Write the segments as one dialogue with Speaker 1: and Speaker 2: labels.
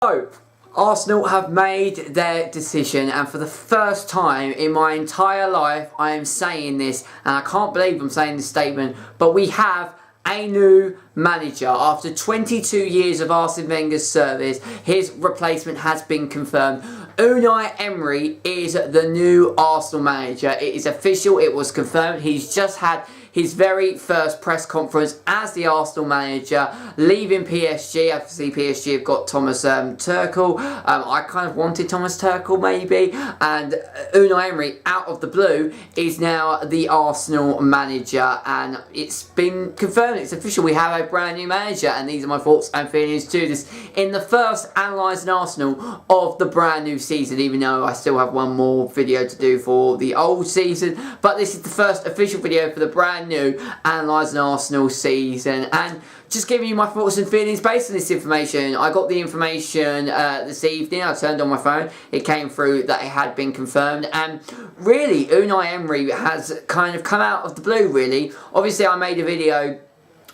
Speaker 1: So, Arsenal have made their decision, and for the first time in my entire life I am saying this, and I can't believe I'm saying this statement, but we have a new manager. After 22 years of Arsene Wenger's service, his replacement has been confirmed. Unai Emery is the new Arsenal manager. It is official, it was confirmed. He's just had his very first press conference as the Arsenal manager, leaving PSG. Obviously, PSG have got Thomas Tuchel. I kind of wanted Thomas Tuchel, maybe. And Unai Emery, out of the blue, is now the Arsenal manager. And it's been confirmed, it's official. We have a brand new manager. And these are my thoughts and feelings to this in the first Analysing Arsenal of the brand new season, even though I still have one more video to do for the old season. But this is the first official video for the brand new Analysing Arsenal season, and just giving you my thoughts and feelings based on this information. I got the information this evening. I turned on my phone, it came through that it had been confirmed, and really Unai Emery has kind of come out of the blue, really. Obviously I made a video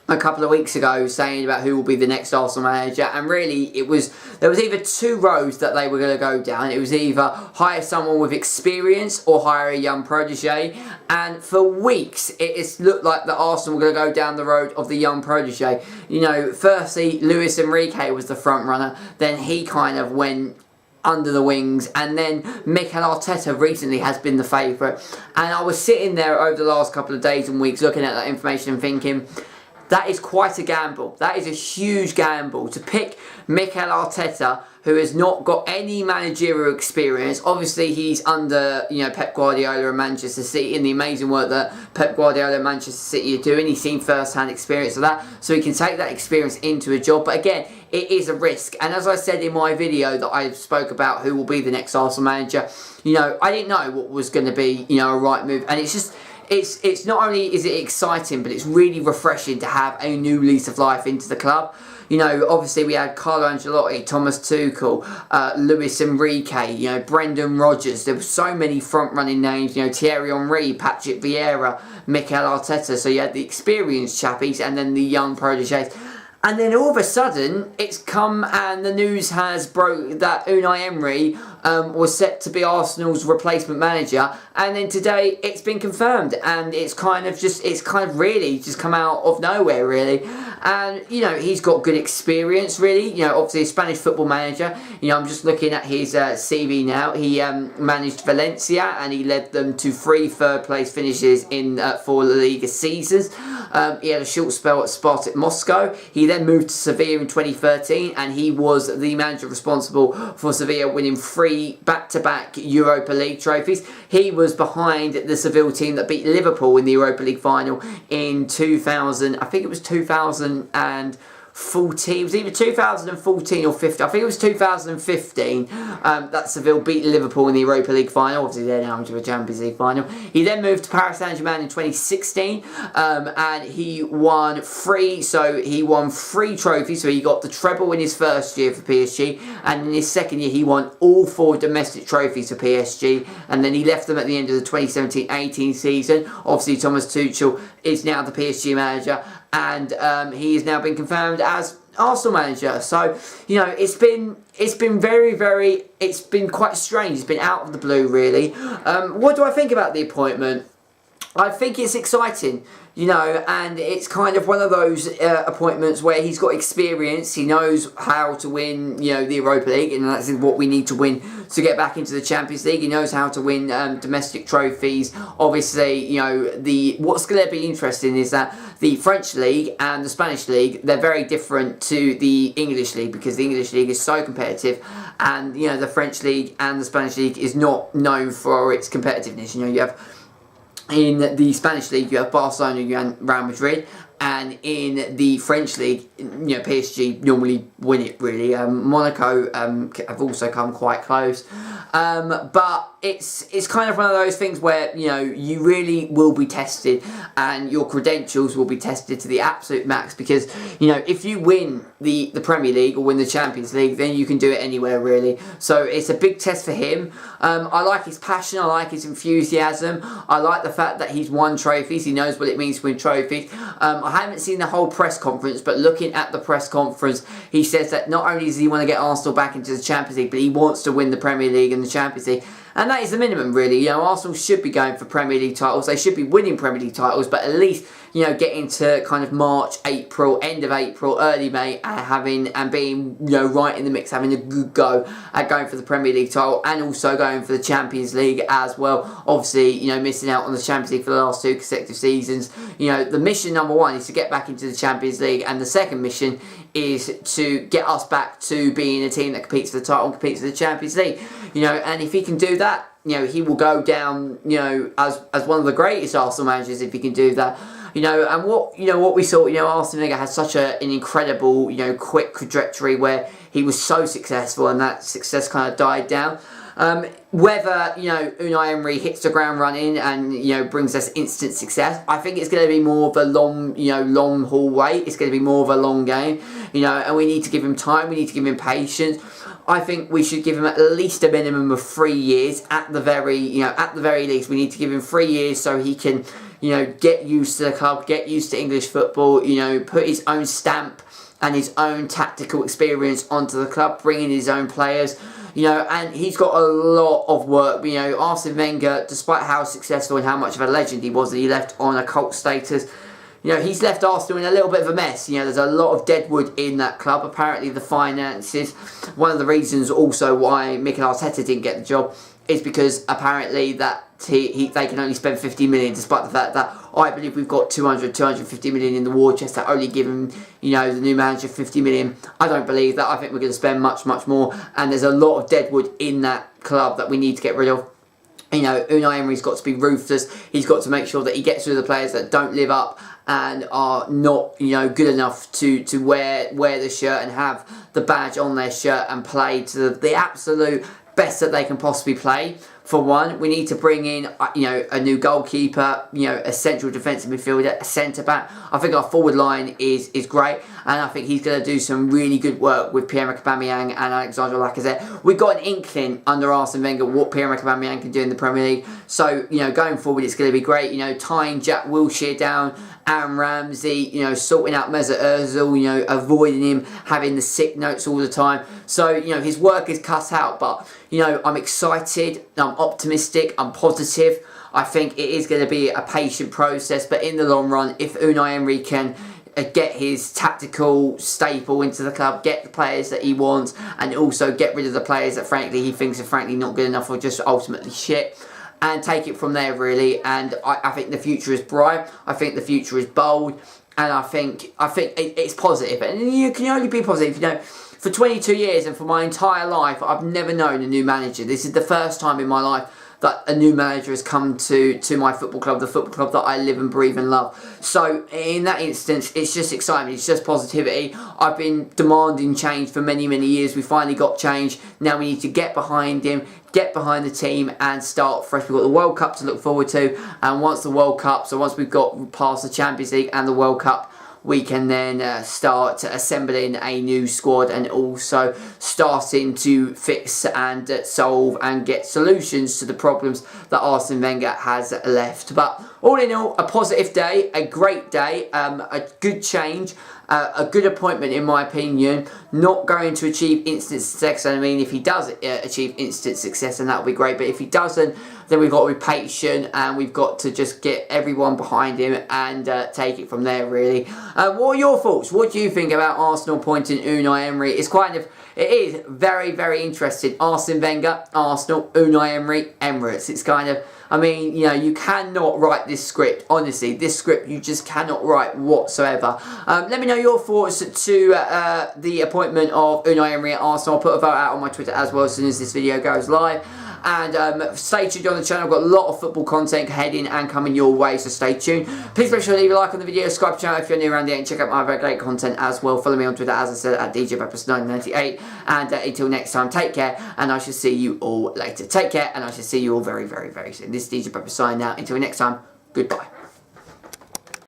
Speaker 1: a couple of weeks ago saying about who will be the next Arsenal manager, and really there was either two roads that they were going to go down. It was either hire someone with experience or hire a young protege, and for weeks it's looked like the Arsenal were going to go down the road of the young protege. You know, firstly Luis Enrique was the front runner, then he kind of went under the wings, and then Mikel Arteta recently has been the favourite. And I was sitting there over the last couple of days and weeks looking at that information and thinking, that is quite a gamble. That is a huge gamble to pick Mikel Arteta, who has not got any managerial experience. Obviously, he's under Pep Guardiola and Manchester City, and the amazing work that Pep Guardiola and Manchester City are doing. He's seen first-hand experience of that, so he can take that experience into a job. But again, it is a risk. And as I said in my video that I spoke about who will be the next Arsenal manager, I didn't know what was going to be a right move, and it's just. It's not only is it exciting, but it's really refreshing to have a new lease of life into the club. Obviously we had Carlo Ancelotti, Thomas Tuchel, Luis Enrique, Brendan Rodgers. There were so many front-running names, Thierry Henry, Patrick Vieira, Mikel Arteta. So you had the experienced chappies and then the young proteges. And then all of a sudden, it's come and the news has broke that Unai Emery was set to be Arsenal's replacement manager. And then today, it's been confirmed. And it's kind of really just come out of nowhere, really. And, he's got good experience, really. Obviously a Spanish football manager. I'm just looking at his CV now. He managed Valencia and he led them to 3 third-place finishes in 4 La Liga seasons. He had a short spell at Spartak Moscow. He then moved to Sevilla in 2013, and he was the manager responsible for Sevilla winning 3 back-to-back Europa League trophies. He was behind the Seville team that beat Liverpool in the Europa League final in 2000. I think it was 2014. It was either 2014 or 15. I think it was 2015 that Seville beat Liverpool in the Europa League final. Obviously, they're now into a Champions League final. He then moved to Paris Saint-Germain in 2016, and he won 3 trophies. So he got the treble in his first year for PSG, and in his second year, he won all 4 domestic trophies for PSG, and then he left them at the end of the 2017-18 season. Obviously, Thomas Tuchel is now the PSG manager, and he has now been confirmed as Arsenal manager. So, it's been it's been quite strange. It's been out of the blue, really. What do I think about the appointment? I think it's exciting, and it's kind of one of those appointments where he's got experience, he knows how to win, the Europa League, and that's what we need to win to get back into the Champions League. He knows how to win domestic trophies. Obviously, what's going to be interesting is that the French League and the Spanish League, they're very different to the English League, because the English League is so competitive, and, the French League and the Spanish League is not known for its competitiveness. You have in the Spanish League, you have Barcelona and Real Madrid, and in the French League, PSG normally win it, really. Monaco have also come quite close. But it's kind of one of those things where, you know, you really will be tested and your credentials will be tested to the absolute max, because, you know, if you win the Premier League or win the Champions League, then you can do it anywhere really. So it's a big test for him. I like his passion, I like his enthusiasm, I like the fact that he's won trophies, he knows what it means to win trophies. I haven't seen the whole press conference, but looking at the press conference, he says that not only does he want to get Arsenal back into the Champions League, but he wants to win the Premier League and the Champions League. And that is the minimum, really. You know, Arsenal should be going for Premier League titles. They should be winning Premier League titles, but at least, you know, getting to kind of March, April, end of April, early May, and being, you know, right in the mix, having a good go at going for the Premier League title, and also going for the Champions League as well. Obviously, you know, missing out on the Champions League for the last 2 consecutive seasons. You know, the mission number 1 is to get back into the Champions League, and the second mission is to get us back to being a team that competes for the title and competes for the Champions League. You know, and if he can do that, you know, he will go down, you know, as one of the greatest Arsenal managers if he can do that. You know, and what we saw, you know, Arsene Wenger had such an incredible, you know, quick trajectory where he was so successful, and that success kind of died down. Whether, you know, Unai Emery hits the ground running and, you know, brings us instant success, I think it's going to be more of a long haul wait. It's going to be more of a long game, you know, and we need to give him time. We need to give him patience. I think we should give him at least a minimum of 3 years at the very least. We need to give him 3 years so he can, you know, get used to the club, get used to English football, you know, put his own stamp and his own tactical experience onto the club, bring in his own players. You know, and he's got a lot of work. You know, Arsene Wenger, despite how successful and how much of a legend he was, that he left on a cult status, you know, he's left Arsenal in a little bit of a mess. You know, there's a lot of deadwood in that club. Apparently the finances, one of the reasons also why Mikel Arteta didn't get the job is because apparently that they can only spend 50 million, despite the fact that I believe we've got 250 million in the war chest that only give him, you know, the new manager 50 million. I don't believe that. I think we're going to spend much more, and there's a lot of deadwood in that club that we need to get rid of. You know, Unai Emery's got to be ruthless. He's got to make sure that he gets rid of the players that don't live up and are not, you know, good enough to wear the shirt and have the badge on their shirt and play to the absolute best that they can possibly play. For one, we need to bring in, you know, a new goalkeeper, you know, a central defensive midfielder, a centre-back. I think our forward line is great, and I think he's going to do some really good work with Pierre-Emerick Aubameyang and Alexandre Lacazette. We've got an inkling under Arsene Wenger what Pierre-Emerick Aubameyang can do in the Premier League. So, you know, going forward, it's going to be great. You know, tying Jack Wilshere down, Aaron Ramsey, you know, sorting out Mesut Ozil, you know, avoiding him having the sick notes all the time. So, you know, his work is cut out, but, you know, I'm excited, I'm optimistic, I'm positive. I think it is going to be a patient process, but in the long run, if Unai Emery can get his tactical staple into the club, get the players that he wants, and also get rid of the players that frankly he thinks are frankly not good enough or just ultimately shit, and take it from there really. And I think the future is bright, I think the future is bold, and I think it's positive, and you can only be positive, you know. For 22 years and for my entire life, I've never known a new manager. This is the first time in my life that a new manager has come to my football club, the football club that I live and breathe and love. So in that instance, it's just excitement, it's just positivity. I've been demanding change for many years. We finally got change. Now we need to get behind him, get behind the team and start fresh. We've got the World Cup to look forward to, and once we've got past the Champions League and the World Cup, we can then start assembling a new squad and also starting to fix and solve and get solutions to the problems that Arsene Wenger has left. But all in all, a positive day, a great day, a good change, a good appointment in my opinion. Not going to achieve instant success. I mean, if he does achieve instant success, then that'll be great. But if he doesn't, then we've got to be patient and we've got to just get everyone behind him and take it from there really. What are your thoughts? What do you think about Arsenal appointing Unai Emery? It is very interesting. Arsene Wenger, Arsenal, Unai Emery, Emirates. It's kind of, I mean, you know, you cannot write this script. Honestly, this script you just cannot write whatsoever. Let me know your thoughts to the appointment of Unai Emery at Arsenal. I'll put a vote out on my Twitter as well as soon as this video goes live. and stay tuned on the channel. I've got a lot of football content heading and coming your way, so stay tuned. Please make sure to leave a like on the video, subscribe to the channel if you're new around here, and check out my other great content as well. Follow me on Twitter, as I said, at DJBagpuss1998, and until next time, take care, and I shall see you all later. Take care, and I shall see you all very, very, very soon. This is DJ Bagpuss signing out. Until next time, goodbye.